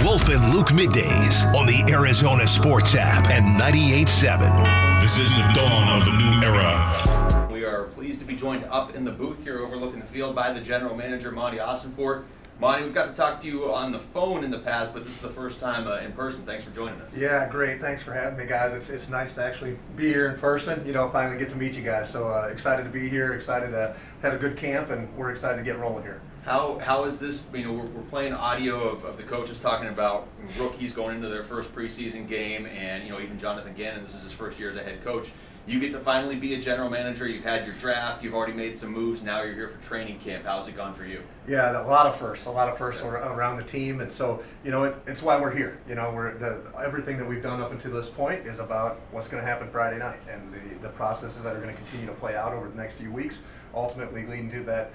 Wolf and Luke middays on the Arizona Sports app and 98.7. This is the dawn of the new era. We are pleased to be joined up in the booth here overlooking the field by the general manager, Monti Ossenfort. Monti, we've got to talk to you on the phone in the past, but this is the first time in person. Thanks for joining us. Yeah, great. Thanks for having me, guys. It's nice to actually be here in person, finally get to meet you guys. So excited to be here, excited to have a good camp, and we're excited to get rolling here. How is this, we're playing audio of the coaches talking about rookies going into their first preseason game, and, even Jonathan Gannon, this is his first year as a head coach. You get to finally be a general manager. You've had your draft. You've already made some moves. Now you're here for training camp. How's it gone for you? Yeah, a lot of firsts around the team, and so it's why we're here. Everything that we've done up until this point is about what's going to happen Friday night, and the processes that are going to continue to play out over the next few weeks, ultimately leading to that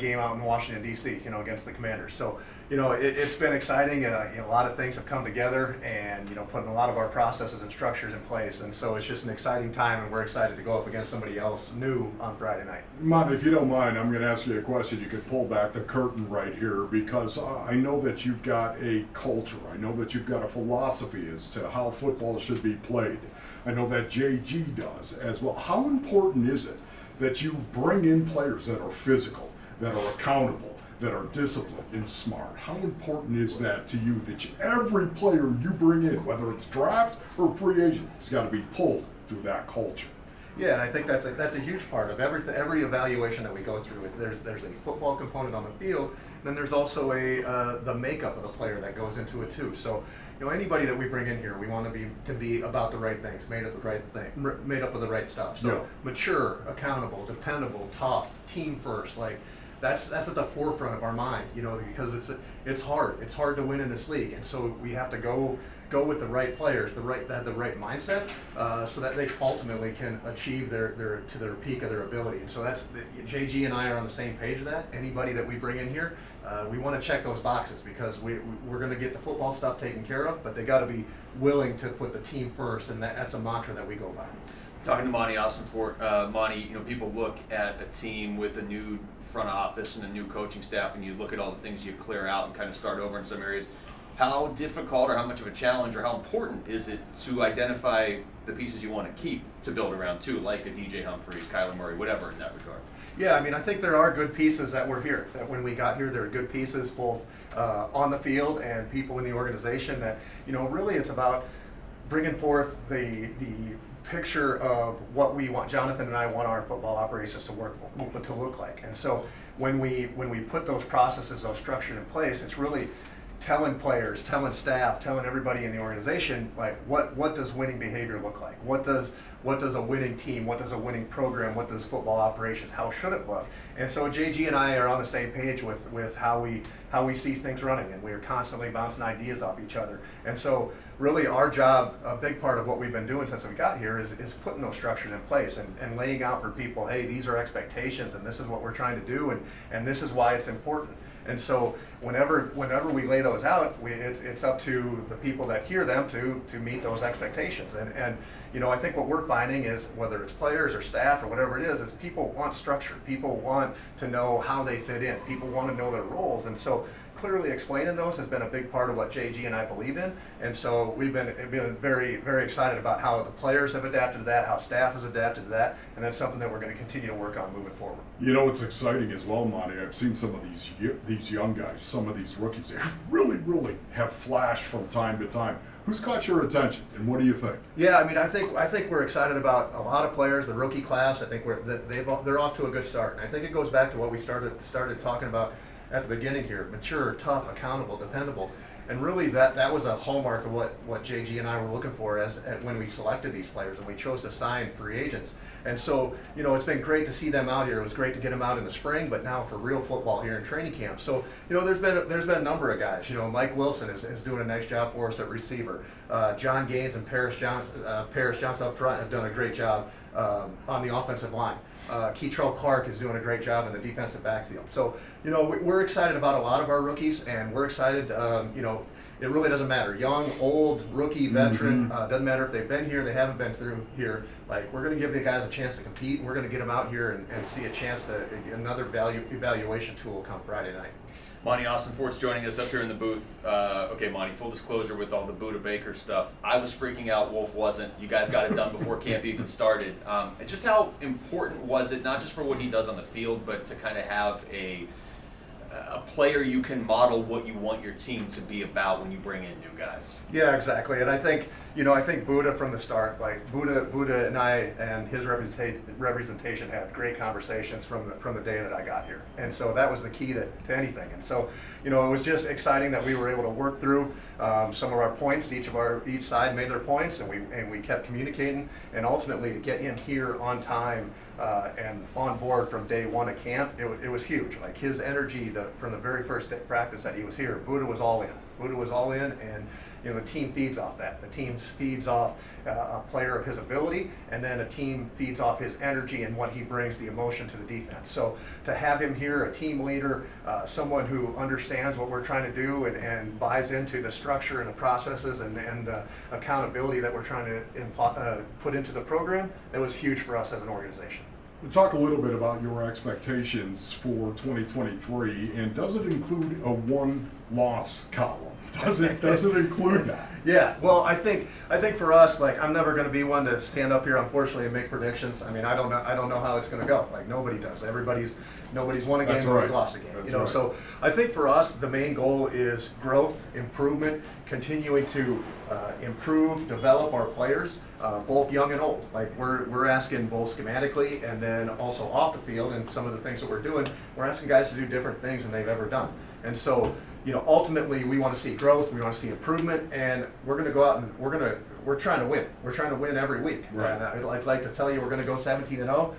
game out in Washington D.C. Against the Commanders. So it's been exciting. A lot of things have come together, and putting a lot of our processes and structures in place. And so it's just an exciting time, and we're excited to go up against somebody else new on Friday night. Monti, if you don't mind, I'm going to ask you a question. You could pull back the curtain right here, because I know that you've got a culture. I know that you've got a philosophy as to how football should be played. I know that JG does as well. How important is it that you bring in players that are physical, that are accountable, that are disciplined and smart? How important is that to you, that every player you bring in, whether it's draft or free agent, has got to be pulled through that culture? Yeah, and I think that's a huge part of every evaluation that we go through. There's a football component on the field, and then there's also the makeup of the player that goes into it too. So, anybody that we bring in here, we want to be about the right things, made up of the right stuff. So, mature, accountable, dependable, tough, team first, That's at the forefront of our mind, because it's hard. It's hard to win in this league, and so we have to go with the right players, that have the right mindset, so that they ultimately can achieve their peak of their ability. And so JG and I are on the same page of that. Anybody that we bring in here, we want to check those boxes, because we're going to get the football stuff taken care of, but they got to be willing to put the team first, and that's a mantra that we go by. Talking to Monti Ossenfort, Monti, people look at a team with a new front office and a new coaching staff, and you look at all the things you clear out and kind of start over in some areas. How difficult or how much of a challenge or how important is it to identify the pieces you want to keep to build around too, like a DJ Humphries, Kyler Murray, whatever in that regard? Yeah, I think there are good pieces that were here. That when we got here, there are good pieces both on the field and people in the organization that, really it's about bringing forth the picture of what we want. Jonathan and I want our football operations to look like. And so when we put those processes, those structures in place, it's really telling players, telling staff, telling everybody in the organization, what does winning behavior look like? What does a winning team, what does a winning program, what does football operations, how should it look? And so JG and I are on the same page with how we see things running, and we are constantly bouncing ideas off each other. And so really our job, a big part of what we've been doing since we got here is putting those structures in place and laying out for people, hey, these are expectations, and this is what we're trying to do, and this is why it's important. And so whenever we lay those out, it's up to the people that hear them to meet those expectations. And I think what we're finding is, whether it's players or staff or whatever it is people want structure. People want to know how they fit in. People want to know their roles. And so clearly explaining those has been a big part of what JG and I believe in. And so we've been very, very excited about how the players have adapted to that, how staff has adapted to that, and that's something that we're going to continue to work on moving forward. What's exciting as well, Monti, I've seen some of these young guys, some of these rookies, they really, really have flashed from time to time. Who's caught your attention, and what do you think? Yeah, I think we're excited about a lot of players. The rookie class, I think they're off to a good start. And I think it goes back to what we started talking about at the beginning here: mature, tough, accountable, dependable. And really that was a hallmark of what JG and I were looking for when we selected these players and we chose to sign free agents. And so, it's been great to see them out here. It was great to get them out in the spring, but now for real football here in training camp. So, there's been a number of guys. Mike Wilson is doing a nice job for us at receiver. John Gaines and Paris Johnson up front have done a great job on the offensive line. Keitrell Clark is doing a great job in the defensive backfield. So, we're excited about a lot of our rookies, and we're excited, it really doesn't matter. Young, old, rookie, veteran, doesn't matter if they've been here, they haven't been through here. We're going to give the guys a chance to compete, and we're going to get them out here and see a chance to another evaluation tool come Friday night. Monti Ossenfort's joining us up here in the booth. Okay, Monty, full disclosure with all the Buddha Baker stuff. I was freaking out. Wolf wasn't. You guys got it done before camp even started. And just how important was it, not just for what he does on the field, but to kind of have a player you can model what you want your team to be about when you bring in new guys? Yeah, exactly. And I think Buddha from the start, like Buddha and I and his representation had great conversations from the day that I got here. And so that was the key to anything. And so, it was just exciting that we were able to work through some of our points. Each side made their points, and we kept communicating, and ultimately to get him here on time and on board from day one of camp, it was huge. Like his energy from the very first day practice that he was here, Buddha was all in. And the team feeds off that. The team feeds off a player of his ability, and then a team feeds off his energy and what he brings, the emotion to the defense. So to have him here, a team leader, someone who understands what we're trying to do and buys into the structure and the processes and the accountability that we're trying to put into the program, it was huge for us as an organization. We'll talk a little bit about your expectations for 2023, and does it include a one-loss column? Does it include that? Yeah, well, I think for us, like, I'm never going to be one to stand up here, unfortunately, and make predictions. I mean, I don't know how it's going to go. Like, nobody does. Nobody's won a game, nobody's lost a game. Right. So I think for us, the main goal is growth, improvement, continuing to improve, develop our players, both young and old. Like we're asking both schematically and then also off the field, and some of the things that we're doing, we're asking guys to do different things than they've ever done. And so, ultimately we want to see growth, we want to see improvement, and we're going to go out and we're trying to win. We're trying to win every week. Right. And I'd like to tell you we're going to go 17-0.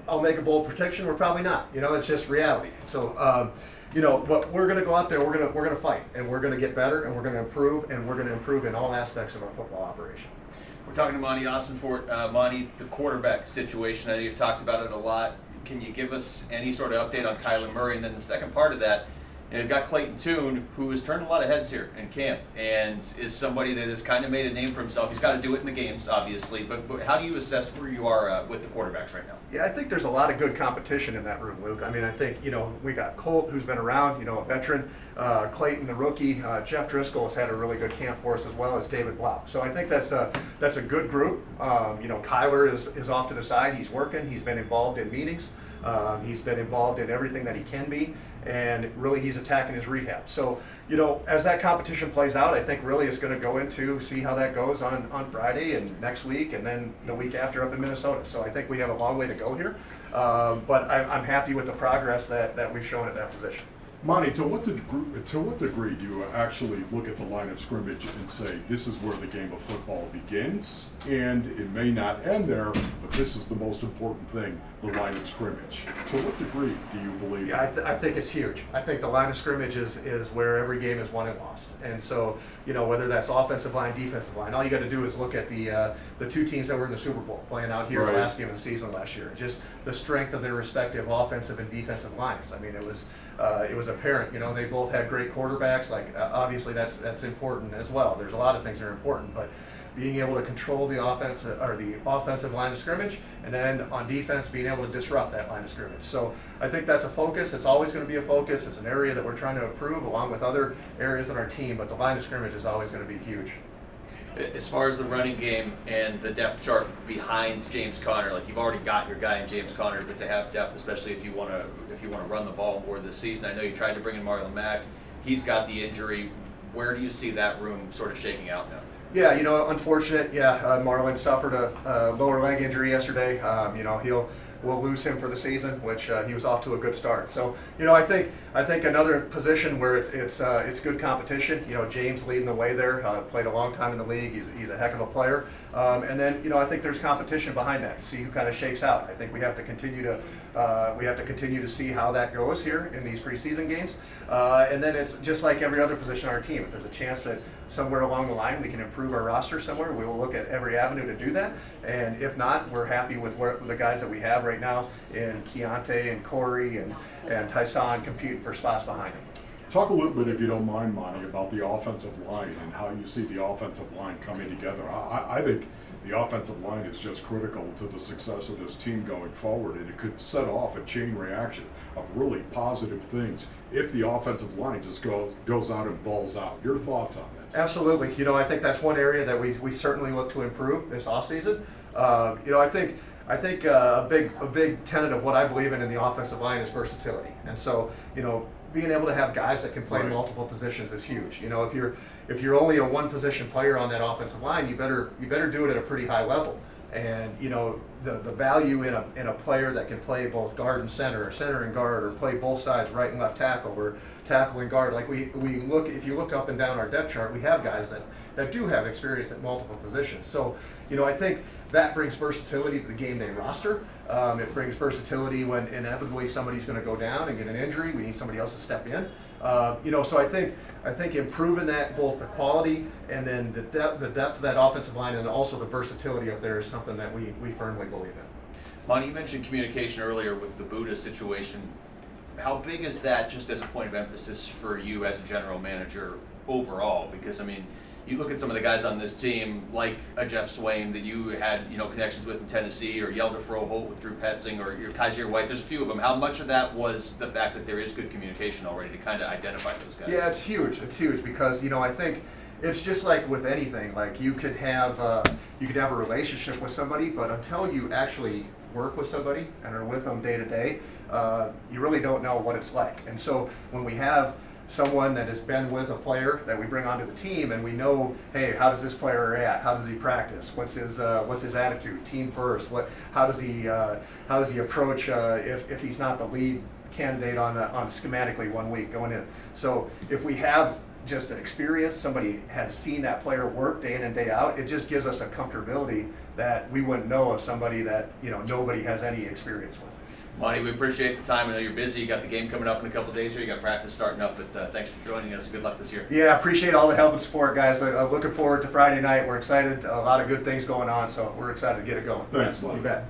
I'll make a bold prediction. We're probably not. It's just reality. So, but we're going to go out there. We're going to fight, and we're going to get better, and we're going to improve, and we're going to improve in all aspects of our football operation. We're talking to Monti Ossenfort. Monty, the quarterback situation. I know you've talked about it a lot. Can you give us any sort of update on Kyler Murray? And then the second part of that, you've got Clayton Tune, who has turned a lot of heads here in camp and is somebody that has kind of made a name for himself. He's got to do it in the games, obviously, but how do you assess where you are with the quarterbacks right now? Yeah, I think there's a lot of good competition in that room, Luke. I mean, I think, we got Colt, who's been around, a veteran, Clayton, the rookie, Jeff Driscoll has had a really good camp for us, as well as David Blau. So I think that's a good group. Kyler is off to the side. He's working. He's been involved in meetings. He's been involved in everything that he can be, and really he's attacking his rehab. So, as that competition plays out, I think really it's going to go into see how that goes on Friday and next week, and then the week after up in Minnesota. So I think we have a long way to go here, but I'm happy with the progress that we've shown at that position. Monty, to what degree do you actually look at the line of scrimmage and say this is where the game of football begins, and it may not end there, but this is the most important thing, the line of scrimmage? To what degree do you believe? Yeah, I think it's huge. I think the line of scrimmage is where every game is won and lost. And so, whether that's offensive line, defensive line, all you got to do is look at the two teams that were in the Super Bowl playing out here right. The last game of the season last year. Just the strength of their respective offensive and defensive lines. I mean, it was apparent. They both had great quarterbacks. Like obviously that's important as well. There's a lot of things that are important, but being able to control the offense or the offensive line of scrimmage, and then on defense being able to disrupt that line of scrimmage. So I think that's a focus. It's always going to be a focus. It's an area that we're trying to improve along with other areas in our team, but the line of scrimmage is always going to be huge. As far as the running game and the depth chart behind James Conner, like you've already got your guy in James Conner, but to have depth, especially if you want to run the ball more this season. I know you tried to bring in Marlon Mack. He's got the injury. Where do you see that room sort of shaking out now? Yeah, unfortunate. Yeah, Marlon suffered a lower leg injury yesterday. We'll lose him for the season, which he was off to a good start. So, I think another position where it's good competition. James leading the way there. Played a long time in the league. He's a heck of a player. And then, I think there's competition behind that to see who kind of shakes out. I think we have to continue to see how that goes here in these preseason games. And then it's just like every other position on our team. If there's a chance that somewhere along the line we can improve our roster somewhere, we will look at every avenue to do that. And if not, we're happy with the guys that we have right now in Keontae and Corey and Tyson competing for spots behind him. Talk a little bit, if you don't mind, Monty, about the offensive line and how you see the offensive line coming together. I think the offensive line is just critical to the success of this team going forward, and it could set off a chain reaction. of really positive things if the offensive line just goes out and balls out. Your thoughts on this? Absolutely. I think that's one area that we certainly look to improve this offseason. I think a big tenet of what I believe in the offensive line is versatility. And so, being able to have guys that can play multiple positions is huge. If you're only a one position player on that offensive line, you better do it at a pretty high level. And the value in a player that can play both guard and center, or center and guard, or play both sides, right and left tackle, or tackle and guard. Like if you look up and down our depth chart, we have guys that do have experience at multiple positions. So I think that brings versatility to the game day roster. It brings versatility when inevitably somebody's going to go down and get an injury. We need somebody else to step in. So I think improving that, both the quality and then the depth of that offensive line, and also the versatility up there, is something that we firmly believe in. Monty, you mentioned communication earlier with the Buddha situation. How big is that, just as a point of emphasis for you as a general manager overall? Because you look at some of the guys on this team, like a Jeff Swain that you had connections with in Tennessee, or Yelder Froholt with Drew Petzing, or your Kaiser White. There's a few of them. How much of that was the fact that there is good communication already to kind of identify those guys? Yeah, it's huge. It's huge because I think it's just like with anything. Like you could have a relationship with somebody, but until you actually work with somebody and are with them day to day, you really don't know what it's like. And so when we have someone that has been with a player that we bring onto the team, and we know, hey, how does this player react? How does he practice? What's his attitude? Team first. How does he approach if he's not the lead candidate on schematically 1 week going in? So if we have just an experience, somebody has seen that player work day in and day out, it just gives us a comfortability that we wouldn't know of somebody that nobody has any experience with. Monty, we appreciate the time. I know you're busy. You got the game coming up in a couple of days here. You got practice starting up, but thanks for joining us. Good luck this year. Yeah, appreciate all the help and support, guys. Looking forward to Friday night. We're excited. A lot of good things going on, so we're excited to get it going. Thanks, Monty. You bet.